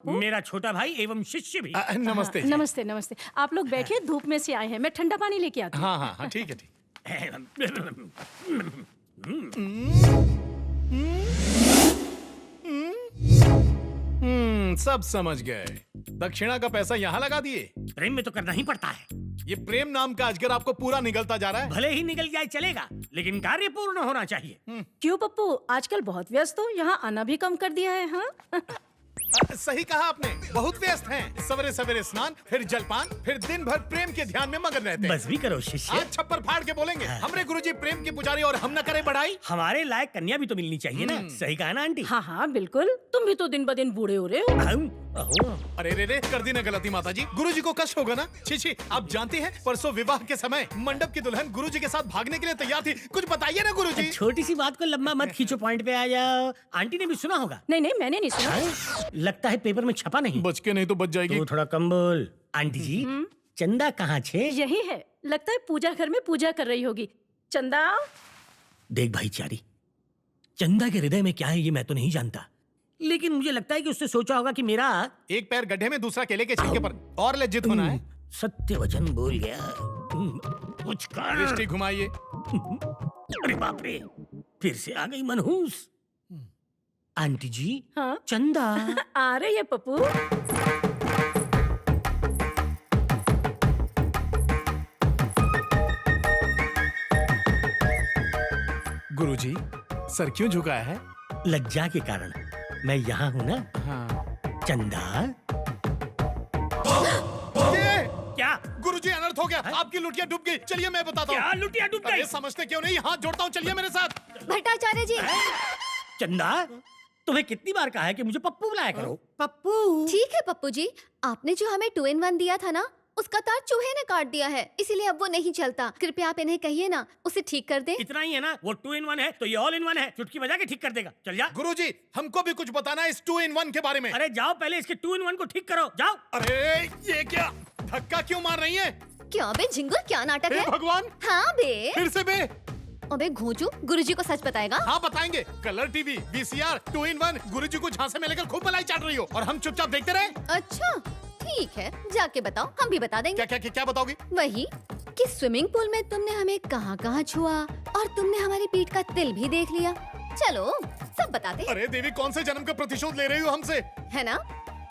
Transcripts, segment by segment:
पप्पू। मेरा छोटा भाई एवं शिष्य भी। नमस्ते जी। नमस्ते नमस्ते। आप लोग बैठिए, धूप में से आए हैं, मैं ठंडा पानी लेके आती हूँ। हाँ हाँ हाँ, ठीक है ठीक। सब समझ गए। दक्षिणा का पैसा यहाँ लगा दिए। प्रेम में तो करना ही पड़ता है। ये प्रेम नाम का अजगर आपको पूरा निगलता जा रहा है। भले ही निकल जाए चलेगा, लेकिन कार्य पूर्ण होना चाहिए। क्यों पप्पू, आजकल बहुत व्यस्त हो, यहाँ आना भी कम कर दिया है। हाँ सही कहा आपने, बहुत व्यस्त हैं। सवेरे सवेरे स्नान, फिर जलपान, फिर दिन भर प्रेम के ध्यान में मगन रहते हैं। बस भी करो शिष्य। आज छप्पर फाड़ के बोलेंगे हमरे गुरुजी प्रेम के पुजारी और हम न करें बढ़ाई। हमारे लायक कन्या भी तो मिलनी चाहिए ना। सही कहा ना आंटी? हाँ हाँ बिल्कुल, तुम भी तो दिन ब दिन बूढ़े हो रहे हो। अरे रे रे, कर दी ना गलती माता जी। गुरुजी को कष्ट होगा ना। छी, आप जानती हैं परसों विवाह के समय मंडप की दुल्हन गुरुजी के साथ भागने के लिए तैयार थी। कुछ बताइए ना गुरुजी। छोटी सी बात को लंबा मत खींचो, पॉइंट पे आ जाओ। आंटी ने भी सुना होगा। नहीं नहीं, मैंने नहीं सुना। लगता है पेपर में छपा नहीं। बच के नहीं तो बच जाएगी। तो थोड़ा कम बोल। आंटी जी, चंदा कहाँ छे? यही है, लगता है पूजा घर में पूजा कर रही होगी। चंदा। देख भाईचारी, चंदा के हृदय में क्या है ये मैं तो नहीं जानता, लेकिन मुझे लगता है कि उसने सोचा होगा कि मेरा एक पैर गड्ढे में, दूसरा केले के छिलके पर। और लज्जित होना है। सत्य वचन बोल गया। कुछ कर। दृष्टि घुमाइए। अरे बाप रे, फिर से आ गई मनहूस। आंटी जी, हाँ चंदा आ रही है पप्पू। गुरुजी, सर क्यों झुकाया है? लज्जा के कारण। मैं यहाँ हूँ ना। हाँ। चंदा। ये! क्या गुरुजी, अनर्थ हो गया। आपकी लुटिया डूब गई। चलिए मैं बताता हूँ। क्या लुटिया डूब गई? अरे समझते क्यों नहीं? हाथ जोड़ता हूँ, चलिए मेरे साथ। भट्टाचार्य जी। चंदा, तुम्हें कितनी बार कहा है कि मुझे पप्पू बुलाया करो? पप्पू। ठीक है पप्पू जी, आपने जो हमें 2-in-1 दिया था ना, उसका तार चूहे ने काट दिया है, इसीलिए अब वो नहीं चलता। कृपया आप इन्हें कहिए ना, उसे ठीक कर दे। इतना ही है ना? वो 2-in-1 है तो ये all-in-1 है। चुटकी बजा के ठीक कर देगा। चल जा। गुरुजी, हमको भी कुछ बताना है इस 2-in-1 के बारे में। अरे जाओ, पहले इसके 2-in-1 को ठीक करो। जाओ। अरे ये क्या? धक्का क्यों मार रही है? क्या बे झिंगुर, क्या नाटक हे है? भगवान! हाँ बे। फिर से बे। अबे घोंचू, गुरुजी को सच बताएगा? हाँ बताएंगे। कलर टीवी, VCR, 2-in-1, गुरुजी को झांसे में लेकर खूब मलाई चाट रही हो और हम चुपचाप देखते रहे। अच्छा ठीक है, जाके बताओ, हम भी बता देंगे। क्या क्या क्या, क्या बताओगी? वही कि स्विमिंग पूल में तुमने हमें कहाँ कहाँ छुआ और तुमने हमारी पीठ का तिल भी देख लिया। चलो सब बताते हैं। अरे देवी, कौन से जन्म का प्रतिशोध ले रही हो हमसे? है ना,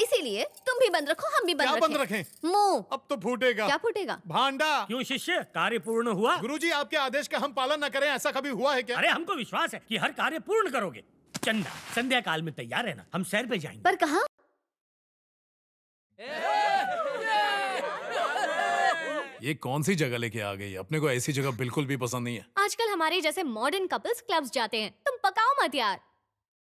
इसीलिए तुम भी बंद रखो, हम भी क्या बंद बंद रखें? मुंह। अब तो फूटेगा। क्या फूटेगा? भांडा। क्यों शिष्य, कार्य पूर्ण हुआ? गुरुजी, आपके आदेश का हम पालन न करें, ऐसा कभी हुआ है क्या? अरे हमको विश्वास है कि हर कार्य पूर्ण करोगे। चंदा, संध्या काल में तैयार रहना, हम सैर पे जाएंगे। पर कहाँ? ये कौन सी जगह लेके आ गई? अपने को ऐसी जगह बिल्कुल भी पसंद नहीं है। आजकल हमारे जैसे मॉडर्न कपल्स क्लब्स जाते हैं, तुम पकाओ मत यार।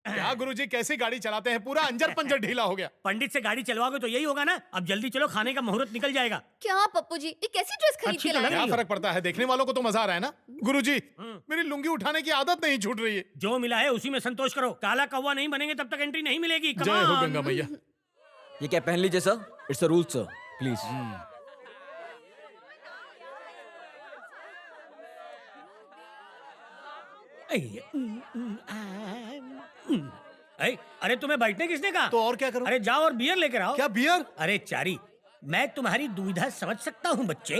क्या गुरुजी, कैसी गाड़ी चलाते हैं? पूरा अंजर पंजर ढीला हो गया। पंडित से गाड़ी चलवाओगे तो यही होगा ना। अब जल्दी चलो, खाने का मुहूर्त निकल जाएगा। क्या पप्पू जी, ये कैसी ड्रेस खरीद अच्छी के तो लाए? लग क्या रही हो। फर्क पड़ता है? देखने वालों को तो मजा आ रहा है ना। गुरुजी, मेरी लुंगी उठाने की आदत नहीं छूट रही है। जो मिला है उसी में संतोष करो। काला कौवा नहीं बनेंगे तब तक एंट्री नहीं मिलेगी। Come जय हो on। गंगा मैया। ये क्या पहन लीजिए sir, it's a rule sir, please. अरे तुम्हें बैठने किसने कहा? तो और क्या करूं? अरे जाओ और बियर लेकर आओ। क्या बियर? अरे चारी, मैं तुम्हारी दुविधा समझ सकता हूँ बच्चे।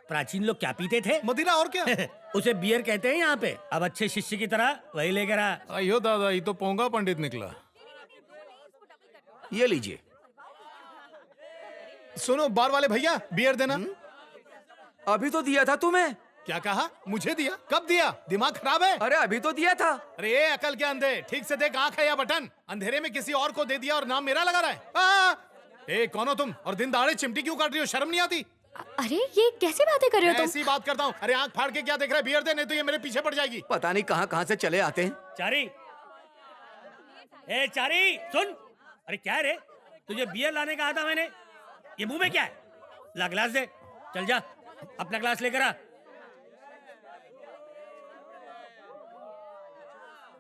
प्राचीन लोग क्या पीते थे? मदिरा और क्या? उसे बियर कहते हैं यहाँ पे। अब अच्छे शिष्य की तरह वही लेकर आ। अयो दादा, ये तो पोंगा पंडित निकला। ये लीजिए। सुनो बार वाले भैया, बियर देना। अभी तो दिया था तुम्हें। क्या कहा? मुझे दिया? कब दिया? दिमाग खराब है? अरे अभी तो दिया था। अरे ये अकल के अंधे, ठीक से देख, आंख है या बटन? अंधेरे में किसी और को दे दिया और नाम मेरा लगा रहा है। ए कौन हो तुम? और दिन दहाड़े चिमटी क्यों काट रही हो? शर्म नहीं आती? अरे ये कैसी बातें कर रहे हो तुम? ऐसी बात करता हूँ। अरे आंख फाड़ के क्या देख रहा है? बियर दे, नहीं तो ये मेरे पीछे पड़ जाएगी। पता नहीं कहाँ कहाँ से चले आते हैं। चारी, ए चारी सुन। अरे क्या है रे, तुझे बियर लाने का आता मैंने। ये मुंह में क्या है? ला ग्लास दे। चल जा, अपना ग्लास लेकर आ।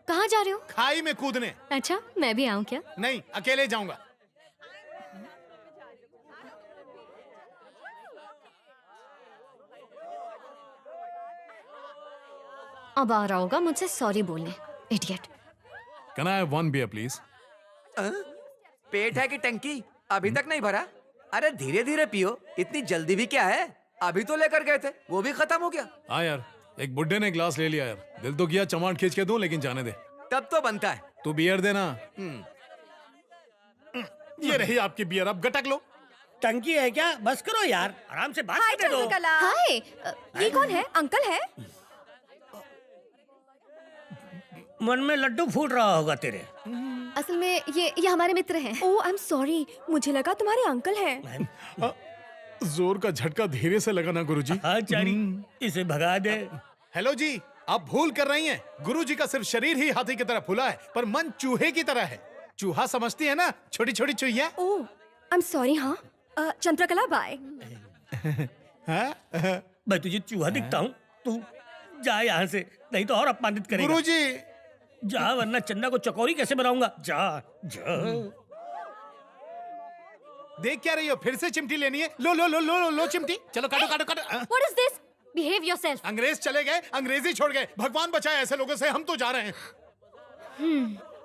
कहाँ जा रहे हो? खाई में कूदने। अच्छा, मैं भी आऊँ क्या? नहीं, अकेले जाऊंगा। अब आ रहा होगा मुझसे सॉरी बोलने, idiot. Can I have one beer, please? पेट है कि टंकी अभी तक नहीं भरा? अरे धीरे धीरे पियो, इतनी जल्दी भी क्या है? अभी तो लेकर गए थे, वो भी खत्म हो गया। हाँ यार, एक बुड्ढे ने ग्लास ले लिया यार। दिल तो किया चमाट खींच के दूं, लेकिन जाने दे। तब तो बनता है। तू बियर देना। ये रही आपकी बियर, अब गटक लो। टंकी है क्या? बस करो यार, आराम से बात करने दो। हाय, ये कौन है? अंकल है? मन में लड्डू फूट रहा होगा तेरे। असल में ये हमारे मित्र हैं। ओह आई एम सॉरी, मुझे लगा तुम्हारे अंकल हैं। जोर का झटका धीरे से लगा ना गुरुजी। हाँ चारी, इसे भगा दे। हेलो जी, आप भूल कर रही हैं। गुरुजी का सिर्फ शरीर ही हाथी की तरह फूला है, पर मन चूहे की तरह है। चूहा समझती है ना, छोटी छोटी चूहिया। ओह आई एम सॉरी। हाँ चंद्रकला बाय। मैं तुझे चूहा दिखता हूँ? तू जा यहाँ से, नहीं तो और अपमानित करेगा। गुरुजी जा, वरना चंदा को चकोरी कैसे बनाऊंगा। जा जा। देख क्या रही हो? फिर से चिमटी लेनी है? लो लो लो लो लो, लो चिमटी। चलो काटो काटो काटो। What is this? Behave yourself. अंग्रेज चले गए, अंग्रेजी छोड़ गए। भगवान बचाए ऐसे लोगों से, हम तो जा रहे हैं।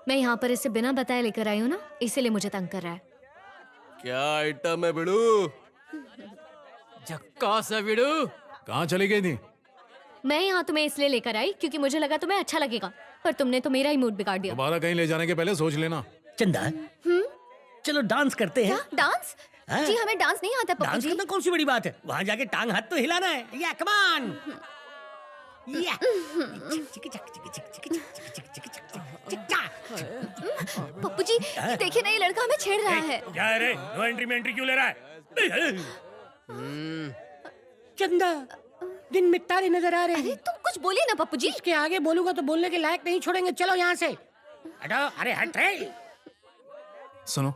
मैं यहाँ पर इसे बिना बताए लेकर आई हूँ ना, इसीलिए मुझे तंग कर रहा है। क्या आइटम है बिड़ू? झक्कास है बिड़ू। कहाँ चली गई थी? मैं यहाँ तुम्हें इसलिए लेकर आई क्योंकि मुझे लगा तुम्हें अच्छा लगेगा, पर तुमने तो मेरा ही मूड बिगाड़ दिया। दोबारा कहीं ले जाने के पहले सोच लेना। चंदा, चलो डांस करते हैं। क्या डांस? हाँ? जी हमें डांस नहीं आता पप्पू डांस जी। करना कौन सी बड़ी बात है? वहाँ जाके टांग हाथ तो हिलाना है। या कम ऑन। या पप्पू जी देखिए ना, ये लड़का हमें छेड़ रहा है। क्या रे, नो एंट्री में एंट्री क्यों ले रहा है? चंदा, दिन में तारे नजर आ रहे अरे हैं। तुम कुछ बोलिए ना पप्पू जी। इसके आगे बोलूंगा तो बोलने के लायक नहीं छोड़ेंगे। चलो यहाँ से हटो। अरे हट रे। सुनो,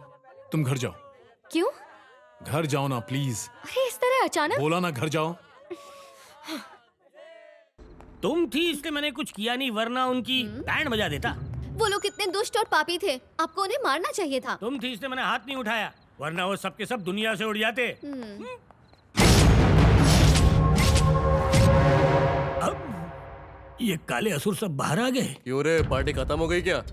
तुम घर जाओ। क्यों? घर जाओ ना प्लीज। अरे इस तरह अचानक? बोला ना घर जाओ। तुम थी इसलिए मैंने कुछ किया नहीं, वरना उनकी बैंड बजा देता। वो लोग कितने दुष्ट और पापी थे, आपको उन्हें मारना चाहिए था। तुम थी इसलिए मैंने हाथ नहीं उठाया, वरना वो सब के सब दुनिया से उड़ जाते। अब ये काले असुर सब बाहर आ गए। क्यों रे, पार्टी खत्म हो गई क्या?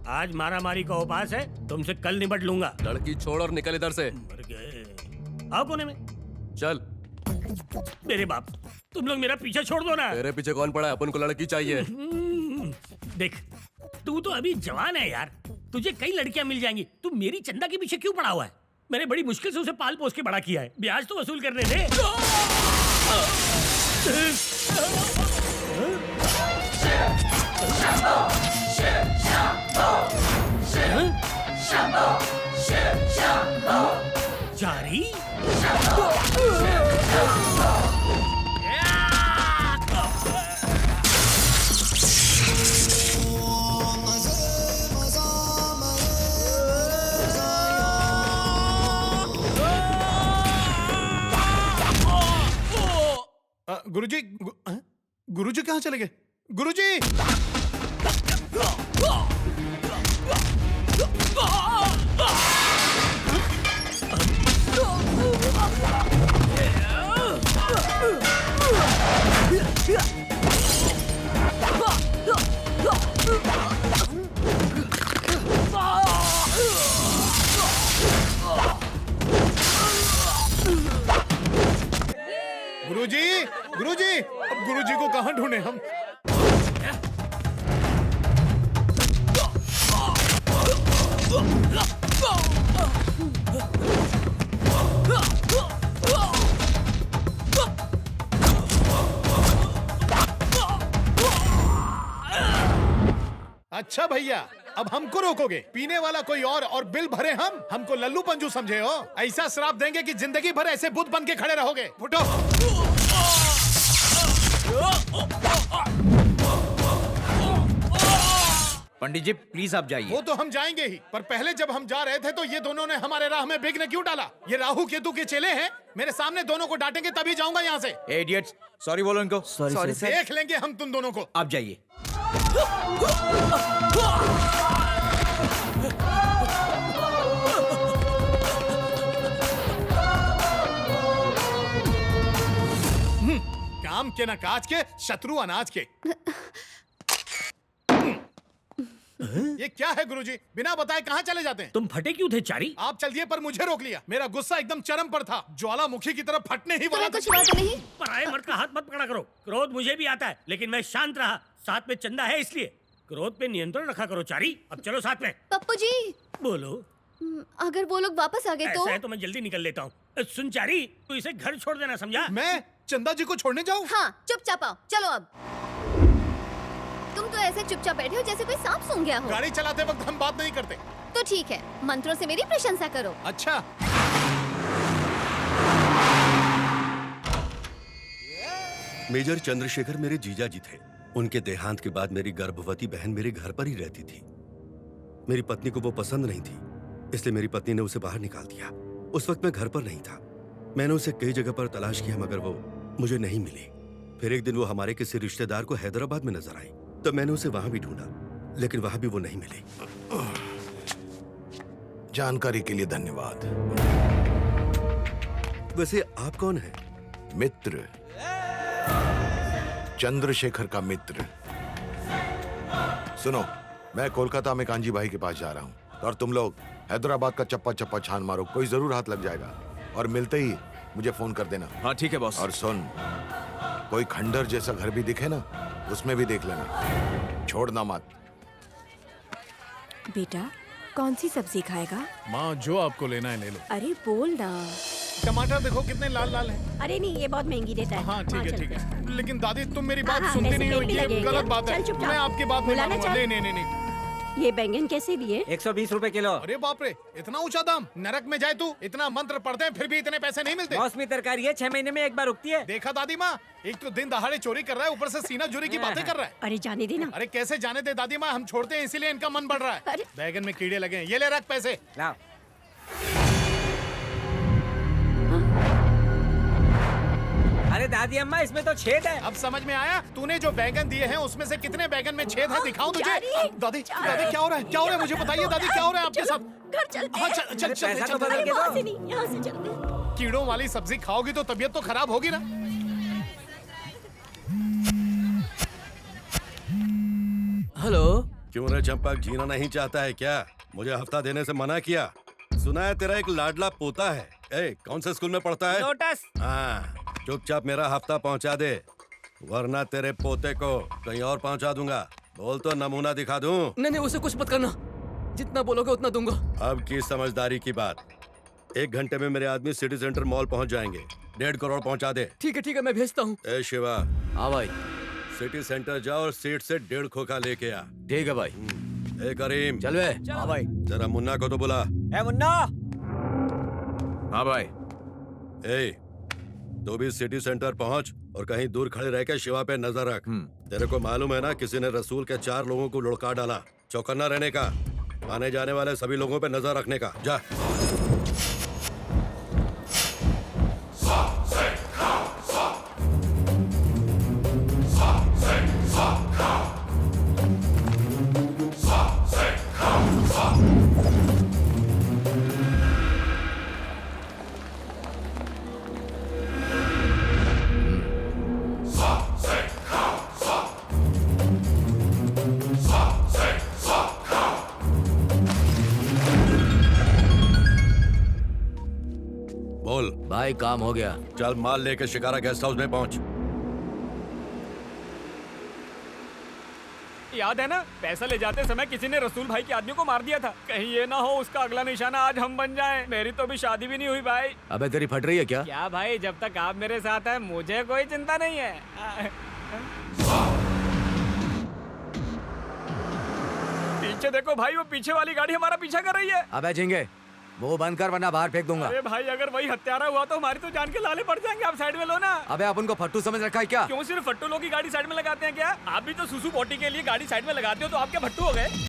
आज मारा मारी का उपास है, तुमसे कल निपट लूंगा। लड़की छोड़ और निकल इधर से। मर गए। आओ कोने में। चल, मेरे बाप, तुम लोग मेरा पीछा छोड़ दो ना। तेरे पीछे कौन पड़ा है? अपन को लड़की चाहिए। देख, तू तो अभी जवान है यार, तुझे कई लड़कियां मिल जाएंगी। तू मेरी चंदा के पीछे क्यों पड़ा हुआ है? मैंने बड़ी मुश्किल से उसे पाल पोस के बड़ा किया है, ब्याज तो वसूल करने दे। चारी, गुरुजी, गुरुजी कहाँ चले गए? गुरुजी! गुरुजी, गुरुजी, अब गुरुजी को कहाँ ढूंढे हम? अच्छा भैया, अब हमको रोकोगे? पीने वाला कोई और बिल भरे हम? हमको लल्लू पंजू समझे हो? ऐसा श्राप देंगे कि जिंदगी भर ऐसे बुत बन के खड़े रहोगे। फुटो। पंडित जी प्लीज आप जाइए। वो तो हम जाएंगे ही, पर पहले जब हम जा रहे थे तो ये दोनों ने हमारे राह में विघ्न क्यों डाला? ये राहु केतु के चेले हैं। मेरे सामने दोनों को डांटेंगे तभी जाऊंगा यहाँ से। इडियट्स, सॉरी बोलो इनको। Sorry sir. देख लेंगे हम तुम दोनों को। आप जाइए। काम के न काज के, शत्रु अनाज के। ये क्या है गुरुजी? बिना बताए कहाँ चले जाते हैं? तुम फटे क्यों थे चारी? आप चल दिए पर मुझे रोक लिया। मेरा गुस्सा एकदम चरम पर था, ज्वालामुखी की तरफ फटने ही वाला तुम्हें था। कुछ हुआ तो नहीं? पराये मर्द का हाथ मत पकड़ा करो। क्रोध मुझे भी आता है, लेकिन मैं शांत रहा। साथ में चंदा है इसलिए। क्रोध पे नियंत्रण रखा करो चारी। अब चलो साथ में। पप्पू जी, बोलो। अगर वो लोग वापस आ गए तो? ऐसा है तो मैं जल्दी निकल लेता हूँ। सुन चारी, तू इसे घर छोड़ देना, समझा? मैं चंदा जी को छोड़ने जाऊँ? हाँ, चुपचाप आओ। चलो अब। तुम तो ऐसे चुपचाप बैठे हो जैसे कोई सांप सूंघ गया हो। गाड़ी चलाते वक्त हम बात नहीं करते। तो ठीक है, मंत्रों से मेरी प्रशंसा करो। अच्छा। मेजर चंद्रशेखर मेरे जीजा जी थे। उनके देहांत के बाद मेरी गर्भवती बहन मेरे घर पर ही रहती थी। मेरी पत्नी को वो पसंद नहीं थी, इसलिए मेरी पत्नी ने उसे बाहर निकाल दिया। उस वक्त मैं घर पर नहीं था। मैंने उसे कई जगह पर तलाश किया मगर वो मुझे नहीं मिली। फिर एक दिन वो हमारे किसी रिश्तेदार को हैदराबाद में नजर आई, तो मैंने उसे वहां भी ढूंढा, लेकिन वहां भी वो नहीं मिली। जानकारी के लिए धन्यवाद। वैसे आप कौन हैं? मित्र, चंद्रशेखर का मित्र। सुनो, मैं कोलकाता में कांजी भाई के पास जा रहा हूँ और तुम लोग हैदराबाद का चप्पा चप्पा छान मारो, कोई जरूर हाथ लग जाएगा। और मिलते ही मुझे फोन कर देना। हाँ ठीक है बॉस। और सुन, कोई खंडर जैसा घर भी दिखे ना, उसमें भी देख लेना, छोड़ना मत। बेटा, कौन सी सब्जी खाएगा? माँ, जो आपको लेना है ले लो। अरे बोल ना। टमाटर देखो कितने लाल लाल हैं। अरे नहीं, ये बहुत महंगी देता है। हाँ ठीक है ठीक है, लेकिन दादी तुम मेरी बात हाँ, सुनती वैसे नहीं हो, भी ये लगेंगे। गलत बात है। चल चुपचाप। मैं आपकी बात नहीं बुलाना मानूंगा। चल। नहीं नहीं नहीं। ये बैंगन कैसे दिए? 120 रुपए किलो। अरे बाप रे, इतना ऊंचा दाम! नरक में जाए तू, इतना मंत्र पढ़ते हैं फिर भी इतने पैसे नहीं मिलते। मौसमी तरकारी है, 6 महीने में एक बार उगती है। देखा दादी माँ, एक तो दिन दहाड़े चोरी कर रहा है, ऊपर से सीना चोरी की बातें कर रहा है। अरे जाने देना। अरे कैसे जाने दे दादी माँ, हम छोड़ते हैं इसीलिए इनका मन बढ़ रहा है। अरे। बैगन में कीड़े लगे हैं, ये ले रख पैसे। लाओ। अरे दादी अम्मा, इसमें तो छेद है। अब समझ में आया? तूने जो बैगन दिए हैं उसमें से कितने बैगन में छेद है, दिखाऊं तुझे? जारी। दादी दादी क्या हो रहा है? क्या हो रहा है? मुझे बताइए दादी, क्या हो रहा है आपके साथ? घर चलते हाँ हैं। चल चल अरे चल पैसा चल, तो बदल चल। के वहाँ दो। से नहीं, यहाँ से चलते हैं। कीड़ों वाली सब्जी खाओगी तो तबीयत तो खराब होगी ना। हेलो। क्यों रे चंपक, जीना नहीं चाहता है क्या? मुझे हफ्ता देने से मना किया। सुना है तेरा एक लाडला पोता है। ए, कौन से स्कूल में पढ़ता है? लोटस। हाँ, चुपचाप मेरा हफ्ता पहुंचा दे, वरना तेरे पोते को कहीं और पहुंचा दूंगा। बोल तो नमूना दिखा दूं। नहीं नहीं, उसे कुछ मत करना, जितना बोलोगे उतना दूंगा। अब की समझदारी की बात। 1 घंटे में मेरे आदमी सिटी सेंटर मॉल पहुंच जाएंगे। 1.5 करोड़ पहुंचा दे। ठीक है, मैं भेजता हूँ। ए शिवा, हाँ भाई। सिटी सेंटर जाओ और सीट से 1.5 खोखा लेके आ। ठीक है भाई। ए करीम, चल बे। हाँ भाई। जरा मुन्ना को तो बुला। ए मुन्ना। हाँ भाई। ए, तू भी सिटी सेंटर पहुंच और कहीं दूर खड़े रह के शिवा पे नजर रख। तेरे को मालूम है ना, किसी ने रसूल के 4 लोगों को लुढ़का डाला। चौकन्ना रहने का, आने जाने वाले सभी लोगों पे नजर रखने का। जा। बोल। भाई काम हो गया। चल माल लेके शिकारा गेस्ट हाउस में पहुंच। याद है ना, पैसा ले जाते समय किसी ने रसूल भाई के आदमी को मार दिया था। कहीं ये ना हो उसका अगला निशाना आज हम बन जाएं। मेरी तो अभी शादी भी नहीं हुई भाई। अबे तेरी फट रही है क्या? क्या भाई, जब तक आप मेरे साथ हैं मुझे कोई चिंता नहीं है। पीछे देखो भाई, वो पीछे वाली गाड़ी हमारा पीछा कर रही है। अबे झिंगे, वो बंद कर वरना बाहर फेंक दूंगा। अरे भाई, अगर वही हत्यारा हुआ तो हमारी तो जान के लाले पड़ जाएंगे। आप साइड में लो ना। अबे आप उनको फट्टू समझ रखा है क्या? क्यों सिर्फ फट्टू लोग की गाड़ी साइड में लगाते हैं क्या? आप भी तो सुसु पोटी के लिए गाड़ी साइड में लगाते हो, तो आप क्या भट्टू हो गए?